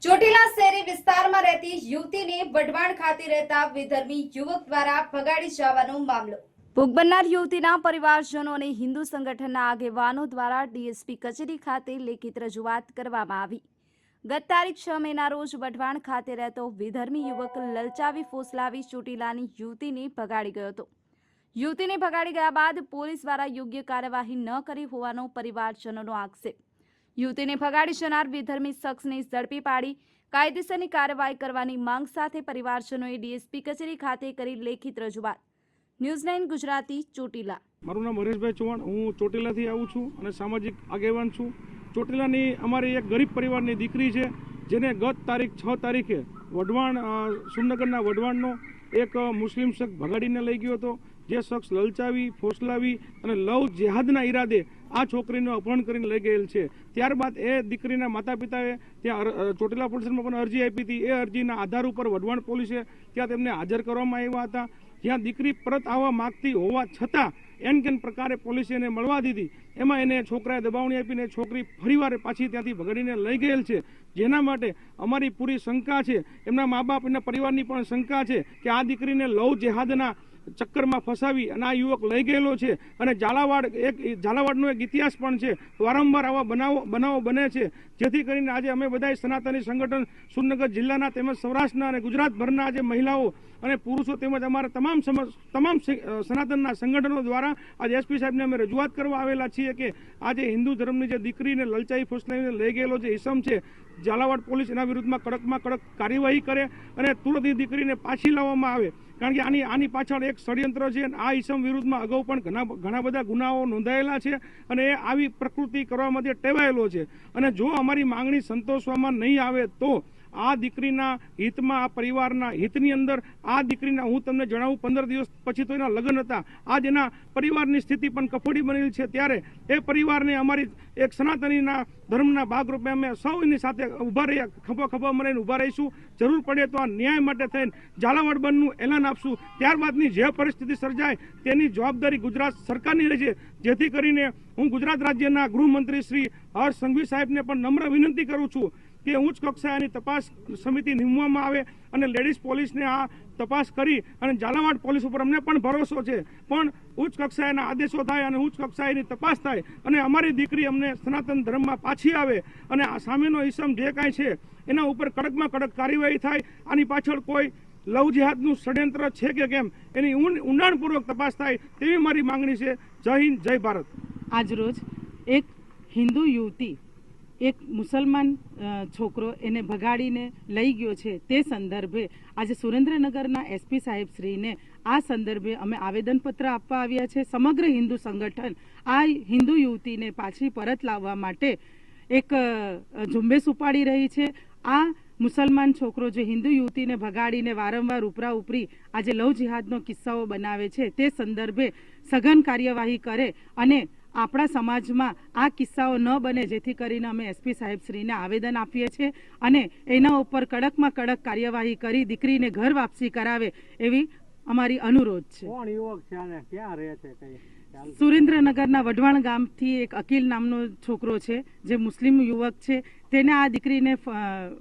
ચોટીલા શહેરી વિસ્તારમાં રહેતી યુવતીને વઢવાણ ખાતે રહેતા વિધર્મી યુવક દ્વારા ભગાડી જવાનો મામલો। ભોગ બનનાર યુવતીના પરિવારજનો અને હિન્દુ સંગઠનના આગેવાનો દ્વારા ડીએસપી કચેરી ખાતે લેખિત રજૂઆત કરવામાં આવી। ગત તારીખ 6 મેના રોજ વઢવાણ ખાતે રહેતો વિધર્મી યુવક લલચાવી ફોસલાવી ચોટીલાની યુવતીને ભગાડી ગયો હતો। યુવતીને ભગાડી ગયા બાદ પોલીસ દ્વારા યોગ્ય કાર્યવાહી ન કરી હોવાનો પરિવારજનોનો આક્ષેપ। યુવતીને ભગાડી જનાર વિધર્મી શખ્સને ઝડપી પાડી કાયદેસરની કાર્યવાહી કરવાની માંગ સાથે પરિવારજનોએ ડીએસપી કચેરી ખાતે કરી લેખિત રજૂઆત। ન્યૂઝ 9 ગુજરાતી ચોટીલા। મારું નામ હરેશભાઈ ચૌહાણ, હું ચોટીલાથી આવું છું અને સામાજિક આગેવાન છું। ચોટીલાની અમારી એક ગરીબ પરિવારની દીકરી છે, જેને ગત તારીખ 6 તારીખે વઢવાણ સુરનગરના વઢવાણનો એક મુસ્લિમ શખ્સ ભગાડીને લઈ ગયો હતો। જે શખ્સ લલચાવી ફોસલાવી અને લવ જેહાદના ઈરાદે આ છોકરીનું અપહરણ કરીને લઈ ગયેલ છે। ત્યારબાદ એ દીકરીના માતા પિતાએ ત્યાં ચોટીલા પોલીસમાં પણ અરજી આપી હતી। એ અરજીના આધાર ઉપર વઢવાણ પોલીસે ત્યાં તેમને હાજર કરવામાં આવ્યા હતા, જ્યાં દીકરી પરત આવવા માંગતી હોવા છતાં એન પ્રકારે પોલીસે એને મળવા દીધી। એમાં એને છોકરાએ દબાવણી આપીને છોકરી ફરીવાર પાછી ત્યાંથી ભગાડીને લઈ ગયેલ છે, જેના માટે અમારી પૂરી શંકા છે, એમના મા બાપ એના પરિવારની પણ શંકા છે કે આ દીકરીને લવ જેહાદના ચક્કરમાં ફસાવી અને આ યુવક લઈ ગયેલો છે। અને ઝાલાવાડનો એક ઇતિહાસ પણ છે, વારંવાર આવા બનાવો બને છે, જેથી કરીને આજે અમે બધા સનાતની સંગઠન સુરનગર જિલ્લાના તેમજ સૌરાષ્ટ્રના અને ગુજરાતભરના આજે મહિલાઓ અને પુરુષો તેમજ અમારા તમામ સનાતનના સંગઠનો દ્વારા આજે એસપી સાહેબને અમે રજૂઆત કરવા આવેલા છીએ કે આજે હિન્દુ ધર્મની જે દીકરીને લલચાઈ ફોસલાવીને લઈ ગયેલો જે ઇસમ છે, ઝાલાવાડ પોલીસ એના વિરુદ્ધમાં કડકમાં કડક કાર્યવાહી કરે અને તુરંત એ દીકરીને પાછી લાવવામાં આવે, કારણ કે આની પાછળ એક ષડયંત્ર છે। આ ઇસમ વિરુદ્ધમાં અગાઉ પણ ઘણા બધા ગુનાઓ નોંધાયેલા છે અને એ આવી પ્રકૃતિ કરવા માટે ટેવાયેલો છે। અને જો અમારી માંગણી સંતોષવામાં નહીં આવે તો આ દીકરીના હિતમાં, આ પરિવારના હિતની અંદર આ દીકરીના, હું તમને જણાવું, 15 દિવસ પછી તો એના લગ્ન હતા, આજ એના પરિવારની સ્થિતિ પણ કફોડી બનેલી છે। ત્યારે એ પરિવારને અમારી એક સનાતનીના ધર્મના ભાગરૂપે અમે સૌ એની સાથે ઊભા રહ્યા, ખભા મળીને ઊભા રહીશું। જરૂર પડે તો આ ન્યાય માટે થઈને ઝાલાવાડ બંધનું એલાન આપશું। ત્યારબાદની જે પરિસ્થિતિ સર્જાય તેની જવાબદારી ગુજરાત સરકારની રહેશે, જેથી કરીને હું ગુજરાત રાજ્યના ગૃહમંત્રી શ્રી હર્ષ સંઘવી સાહેબને પણ નમ્ર વિનંતી કરું છું કે ઉચ્ચ કક્ષાની તપાસ સમિતિ નીમવામાં આવે અને લેડીઝ પોલીસને આ તપાસ કરી અને ઝાલાવાડ પોલીસ ઉપર અમને પણ ભરોસો છે, પણ ઉચ્ચ કક્ષાએના આદેશો થાય અને ઉચ્ચ કક્ષાએની તપાસ થાય અને અમારી દીકરી અમને સનાતન ધર્મમાં પાછી આવે અને આ સામેનો ઇસમ જે કાંઈ છે એના ઉપર કડકમાં કડક કાર્યવાહી થાય। આની પાછળ કોઈ લવ જેહાદનું ષડયંત્ર છે કે કેમ એની ઊંડાણપૂર્વક તપાસ થાય તેવી મારી માંગણી છે। જય હિન્દ, જય ભારત। આજરોજ એક હિન્દુ યુવતી એક મુસલમાન છોકરો એને ભગાડીને લઈ ગયો છે, તે સંદર્ભે આજે સુરેન્દ્રનગરના એસપી સાહેબ શ્રીને આ સંદર્ભે અમે આવેદનપત્ર આપવા આવ્યા છે। સમગ્ર હિન્દુ સંગઠન આ હિન્દુ યુવતીને પાછી પરત લાવવા માટે એક ઝુંબેશ ઉપાડી રહી છે। આ મુસલમાન છોકરો જે હિન્દુ યુવતીને ભગાડીને વારંવાર ઉપરા ઉપરી આજે લવ જિહાદનો કિસ્સાઓ બનાવે છે, તે સંદર્ભે સઘન કાર્યવાહી કરે અને આપણા સમાજમાં આ કિસ્સાઓ ન બને, જેથી કરીને અમે એસપી સાહેબશ્રીને આવેદન આપીએ છીએ અને એના ઉપર કડકમાં કડક કાર્યવાહી કરી દીકરીને ઘર વાપસી કરાવે એવી અમારી અનુરોધ છે। કોણ યુવક છે અને ક્યાં રહે છે? સુરેન્દ્રનગરના વઢવાણ ગામથી એક અકીલ નામનો છોકરો છે, જે મુસ્લિમ યુવક છે, તેને આ દીકરીને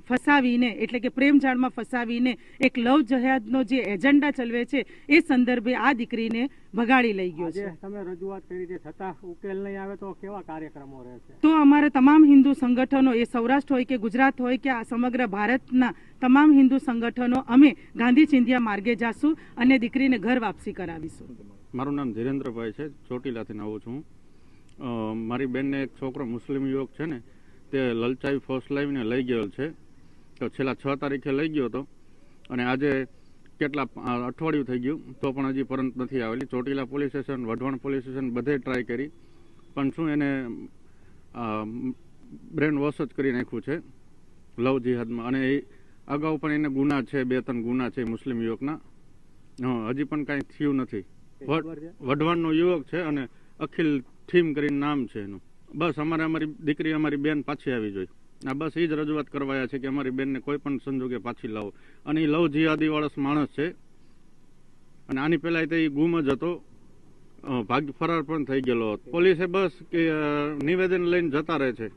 ફસાવીને એટલે કે પ્રેમજાળમાં ફસાવીને એક લવ જહાદનો જે એજન્ડા ચલાવે છે એ સંદર્ભે આ દીકરીને ભગાડી લઈ ગયો છે। તમે રજૂઆત કરી છે છતાં ઉકેલ નહીં આવે તો કેવા કાર્યક્રમો રહેશે? તો અમારા તમામ હિન્દુ સંગઠનો, એ સૌરાષ્ટ્ર હોય કે ગુજરાત હોય કે આ સમગ્ર ભારતના તમામ હિન્દુ સંગઠનો અમે ગાંધી ચિંધ્યા માર્ગે જાશું અને દીકરીને ઘર વાપસી કરાવીશું। મારું નામ ધીરેન્દ્રભાઈ છે, ચોટીલાથી આવું છું। મારી બેનને એક છોકરો મુસ્લિમ યુવક છે ને, તે લલચાવી ફોસલાવીને લઈ ગયેલ છે। તો છેલ્લા 6 તારીખે લઈ ગયો હતો અને આજે કેટલા અઠવાડિયું થઈ ગયું તો પણ હજી પરત નથી આવેલી। Chotila police station, Wadhwan police station બધે ટ્રાય કરી, પણ શું એને બ્રેન વોશ જ કરી નાખ્યું છે લવ જિહાદમાં। અને એ અગાઉ પણ એને ગુના છે, 2-3 ગુના છે મુસ્લિમ યુવકના, હજી પણ કાંઈ થયું નથી। વઢવાણનો યુવક છે અને અખિલ થીમ કરીને નામ છે એનું। બસ અમારી દીકરી, અમારી બેન પાછી આવી જોઈએ, આ બસ એ જ રજૂઆત કરવાયા છે કે અમારી બેનને કોઈ પણ સંજોગે પાછી લાવો। અને એ લવ જિહાદી વાળો માણસ છે અને આની પહેલા એ ગુમ જ હતો, ફરાર પણ થઈ ગયેલો હતો। પોલીસે બસ કે નિવેદન લઈને જતા રહે છે।